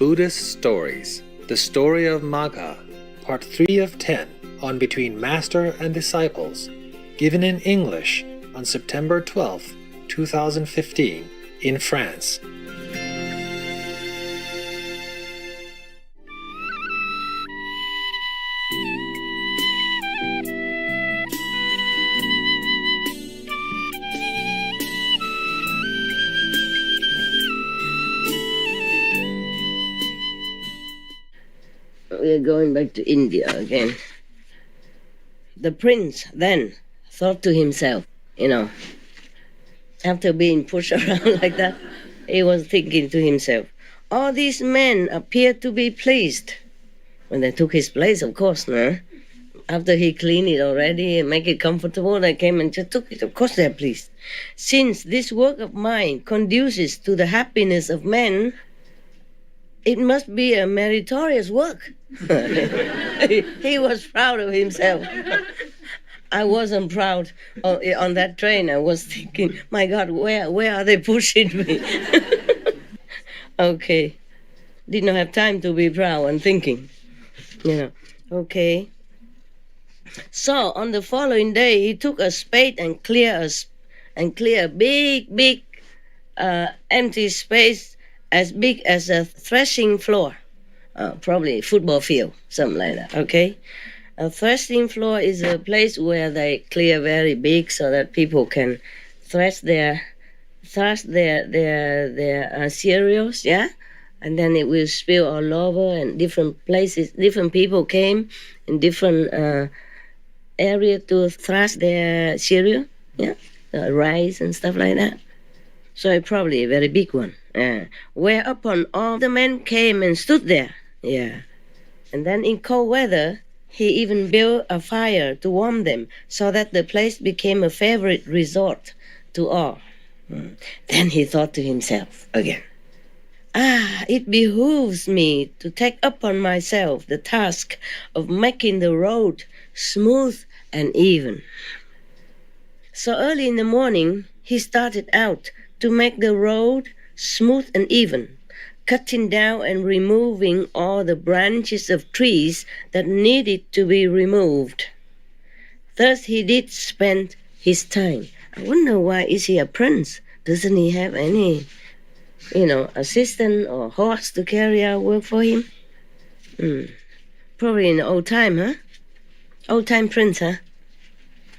Buddhist Stories, The Story of Magha, Part 3 of 10, on Between Master and Disciples, given in English on September 12, 2015, in France. We are going back to India again. The prince then thought to himself, after being pushed around like that, he was thinking to himself, all these men appear to be pleased. When they took his place, of course, no? After he cleaned it already and make it comfortable, they came and just took it. Of course they're pleased. Since this work of mine conduces to the happiness of men, it must be a meritorious work. He was proud of himself. I wasn't proud on that train. I was thinking, my God, where are they pushing me? Okay. Did not have time to be proud and thinking. Okay. So on the following day, he took a spade and clear a big empty space as big as a threshing floor, probably a football field, something like that, okay? A threshing floor is a place where they clear very big so that people can thresh their cereals, yeah? And then it will spill all over, and different places, different people came in different area to thrash their cereal, yeah? Rice and stuff like that. So it's probably a very big one. Whereupon all the men came and stood there. Yeah. And then in cold weather, he even built a fire to warm them so that the place became a favorite resort to all. Then he thought to himself again, it behooves me to take upon myself the task of making the road smooth and even. So early in the morning, he started out to make the road smooth and even, cutting down and removing all the branches of trees that needed to be removed. Thus he did spend his time. I wonder, why is he a prince? Doesn't he have any, assistant or horse to carry out work for him? Probably in the old time, huh? Old time prince, huh?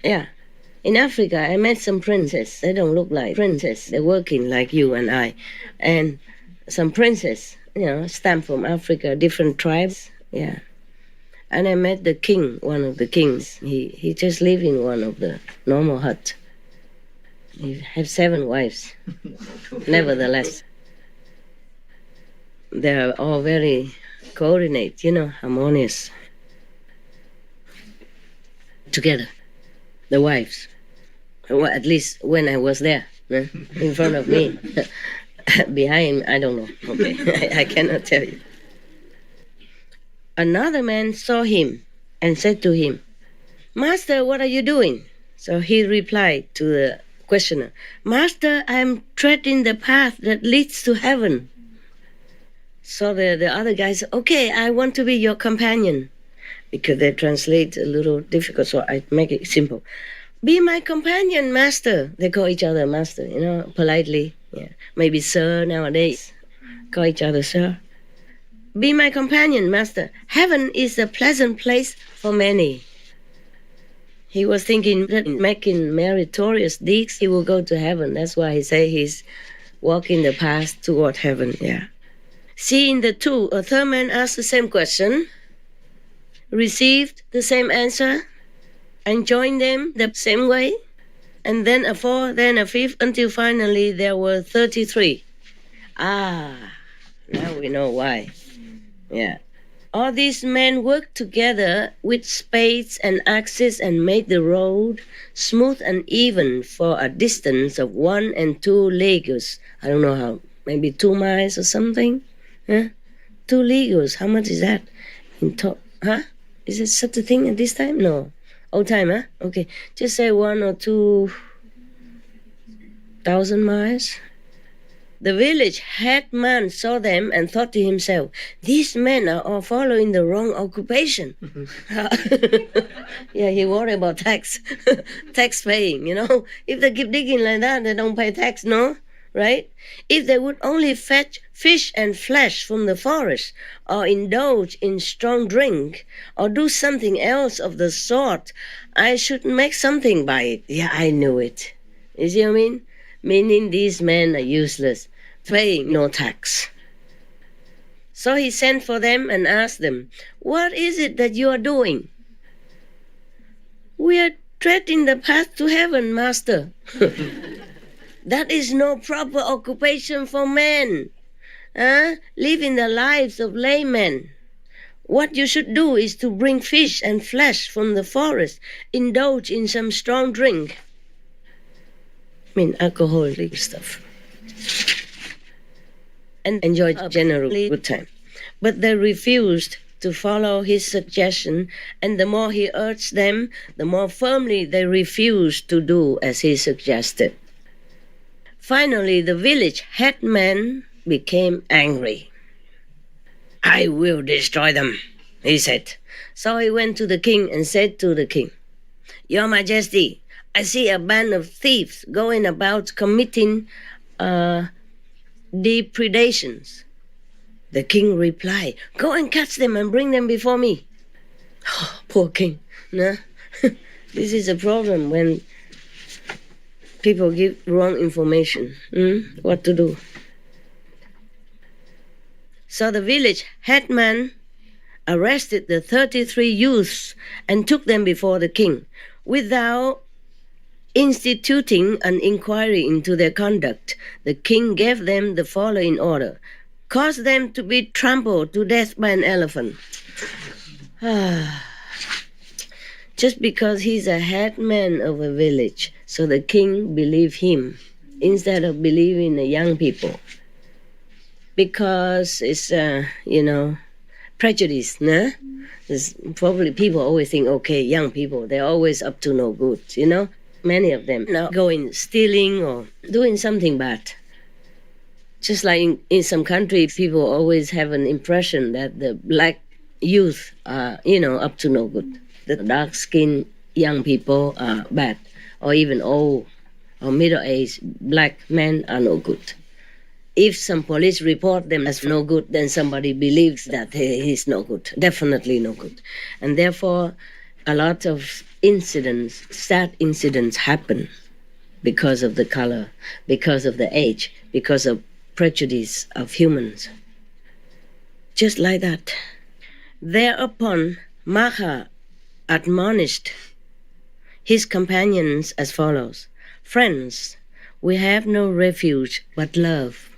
Yeah. In Africa, I met some princes. They don't look like princes. They're working like you and I. And some princes, stamped from Africa, different tribes. Yeah. And I met the king, one of the kings. He just lived in one of the normal huts. He had 7 wives. Nevertheless, they're all very coordinated, harmonious. Together, the wives. Well, at least when I was there, in front of me. Behind, I don't know. Okay, I cannot tell you. Another man saw him and said to him, Master, what are you doing? So he replied to the questioner, Master, I am treading the path that leads to heaven. So the other guy said, okay, I want to be your companion. Because they translate a little difficult, so I make it simple. Be my companion, master. They call each other master, politely. Yeah. Maybe sir nowadays. Call each other sir. Be my companion, master. Heaven is a pleasant place for many. He was thinking that making meritorious deeds, he will go to heaven. That's why he say he's walking the path toward heaven. Yeah. Seeing the two, a third man asked the same question, received the same answer, and joined them the same way, and then a fourth, then a fifth, until finally there were 33. Now we know why. Yeah. All these men worked together with spades and axes and made the road smooth and even for a distance of 1 and 2 leagues. I don't know how, maybe 2 miles or something. Huh? 2 leagues, how much is that? Is it such a thing at this time? No. Old time, huh? Okay. Just say 1 or 2 thousand miles. The village headman saw them and thought to himself, these men are all following the wrong occupation. Yeah, he worried about tax, tax paying, you know. If they keep digging like that, they don't pay tax, no? Right? If they would only fetch fish and flesh from the forest, or indulge in strong drink, or do something else of the sort, I should make something by it. Yeah, I knew it. You see what I mean? Meaning these men are useless, paying no tax. So he sent for them and asked them, what is it that you are doing? We are treading the path to heaven, master. That is no proper occupation for men. Living the lives of laymen. What you should do is to bring fish and flesh from the forest, indulge in some strong drink. I mean, alcoholic stuff. And enjoy a generally good time. But they refused to follow his suggestion, and the more he urged them, the more firmly they refused to do as he suggested. Finally, the village headman became angry. I will destroy them, he said. So he went to the king and said to the king, Your Majesty, I see a band of thieves going about committing depredations. The king replied, Go and catch them and bring them before me. Oh, poor king. No? This is a problem when people give wrong information. What to do? So the village headman arrested the 33 youths and took them before the king without instituting an inquiry into their conduct. The king gave them the following order. Cause them to be trampled to death by an elephant. Just because he's a headman of a village, so the king believed him instead of believing the young people. Because it's, prejudice, no? There's probably people always think, okay, young people, they're always up to no good, you know? Many of them now going stealing or doing something bad. Just like in some countries, people always have an impression that the black youth are, up to no good. The dark-skinned young people are bad, or even old or middle-aged black men are no good. If some police report them as no good, then somebody believes that he's no good, definitely no good. And therefore, a lot of sad incidents happen because of the color, because of the age, because of prejudice of humans. Just like that. Thereupon, Magha admonished his companions as follows. Friends, we have no refuge but love.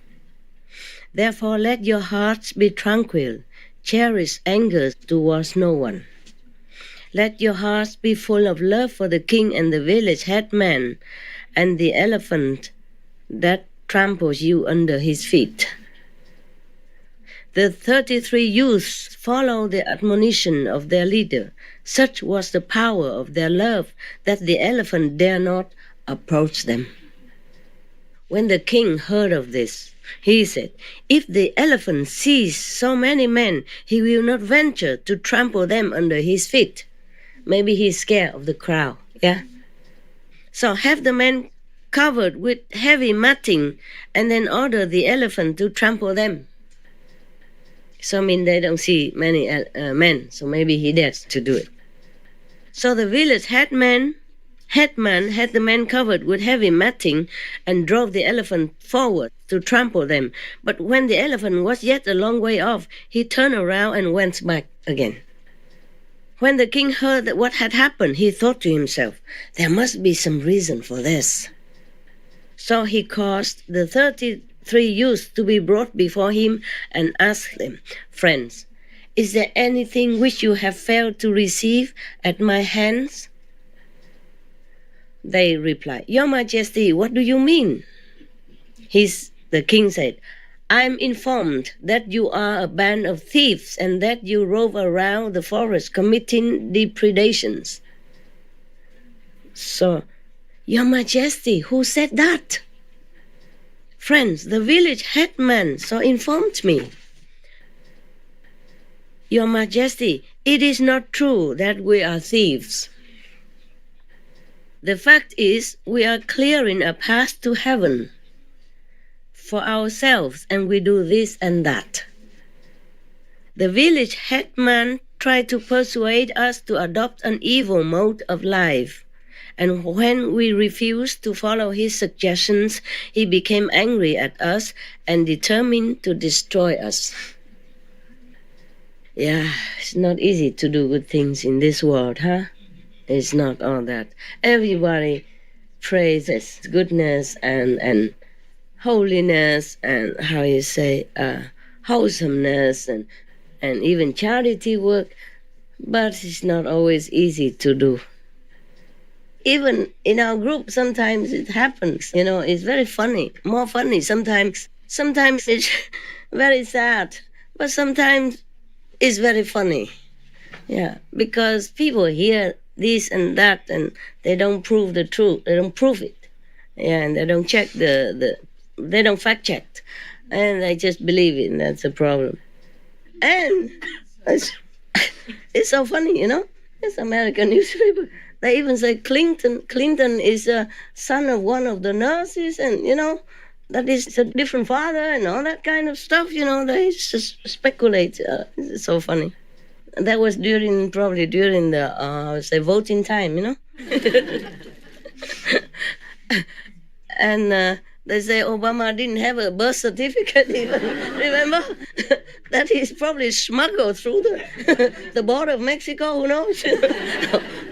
Therefore, let your hearts be tranquil. Cherish anger towards no one. Let your hearts be full of love for the king and the village headman and the elephant that tramples you under his feet. The 33 youths followed the admonition of their leader. Such was the power of their love that the elephant dare not approach them. When the king heard of this, he said, If the elephant sees so many men, he will not venture to trample them under his feet. Maybe he's scared of the crowd, yeah? So have the men covered with heavy matting and then order the elephant to trample them. So they don't see many men, so maybe he dares to do it. So the village headman had the men covered with heavy matting and drove the elephant forward to trample them. But when the elephant was yet a long way off, he turned around and went back again. When the king heard that what had happened, he thought to himself, there must be some reason for this. So he caused the 33 youths to be brought before him and asked them, Friends, is there anything which you have failed to receive at my hands? They replied, Your Majesty, what do you mean? The king said, I am informed that you are a band of thieves and that you rove around the forest committing depredations. So, Your Majesty, who said that? Friends, the village headman so informed me. Your Majesty, it is not true that we are thieves. The fact is, we are clearing a path to heaven for ourselves, and we do this and that. The village headman tried to persuade us to adopt an evil mode of life, and when we refused to follow his suggestions, he became angry at us and determined to destroy us. Yeah, it's not easy to do good things in this world, huh? It's not all that. Everybody praises goodness and holiness and, how you say, wholesomeness and even charity work, but it's not always easy to do. Even in our group, sometimes it happens. It's very funny, more funny sometimes. Sometimes it's very sad, but sometimes it's very funny. Yeah, because people hear this and that, and they don't prove the truth. They don't prove it. Yeah, and they don't check they don't fact check, and they just believe it, and that's a problem. And it's so funny, It's American newspaper. They even say Clinton is a son of one of the nurses, and that is a different father and all that kind of stuff. They just speculate. It's so funny. That was probably during the voting time, And they say Obama didn't have a birth certificate even. Remember? That he's probably smuggled through the border of Mexico, who knows?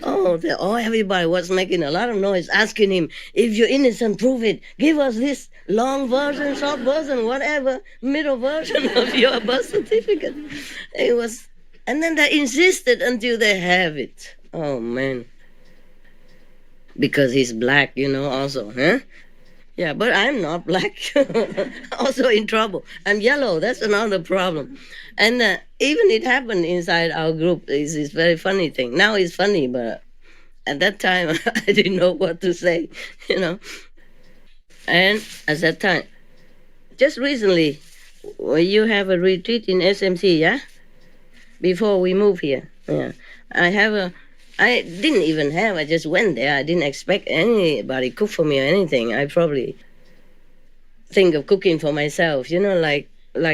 Everybody was making a lot of noise, asking him, if you're innocent, prove it. Give us this long version, short version, whatever, middle version of your birth certificate. And then they insisted until they have it. Oh, man. Because he's black, also, huh? Yeah, but I'm not black. Also in trouble. I'm yellow. That's another problem. And even it happened inside our group. It's a very funny thing. Now it's funny, but at that time, I didn't know what to say, And at that time, just recently, you have a retreat in SMC, yeah? Before we move here. Yeah. I didn't even have, I just went there. I didn't expect anybody cook for me or anything. I probably think of cooking for myself, like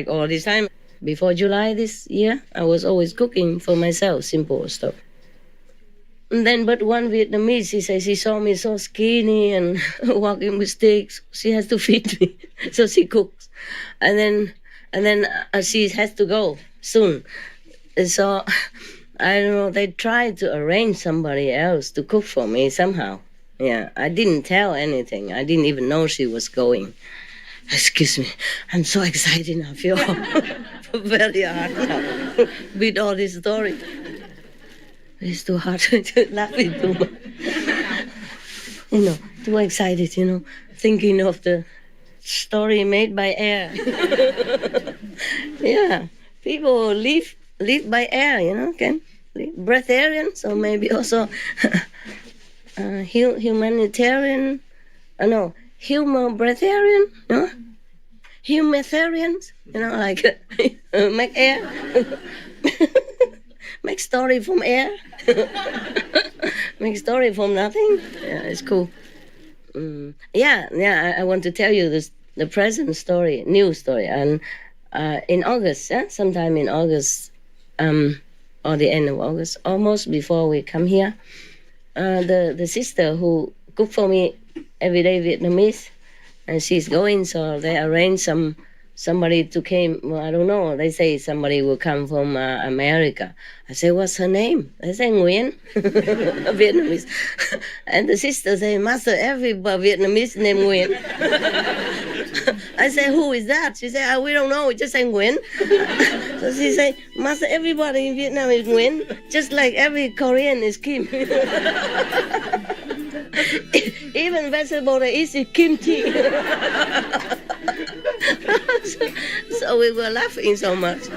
all this time. Before July this year, I was always cooking for myself, simple stuff. And then, but one Vietnamese, she says she saw me so skinny and walking with sticks. She has to feed me, so she cooks. And then she has to go soon. So I don't know, they tried to arrange somebody else to cook for me somehow. Yeah, I didn't tell anything. I didn't even know she was going. Excuse me, I'm so excited now. I feel very hard now with all this story. It's too hard to laugh too much. Too excited, thinking of the story made by air. Yeah, people live by air, can breatharians, or maybe also humanitarian, humor breatharian, humanitarians, like make air, make story from air, make story from nothing. Yeah, it's cool. I want to tell you the present story, new story, and in August, sometime in August, or the end of August, almost before we come here, the sister who cooked for me everyday Vietnamese, and she's going, so they arranged somebody to came. Well, I don't know. They say somebody will come from America. I say, what's her name? They say Nguyen, Vietnamese. And the sister say, Master, every Vietnamese named Nguyen. I say, who is that? She say, we don't know. We just say Nguyen. So she say, Master, everybody in Vietnam is Nguyen, just like every Korean is Kim. Even vegetable they eat is kimchi. So we were laughing so much.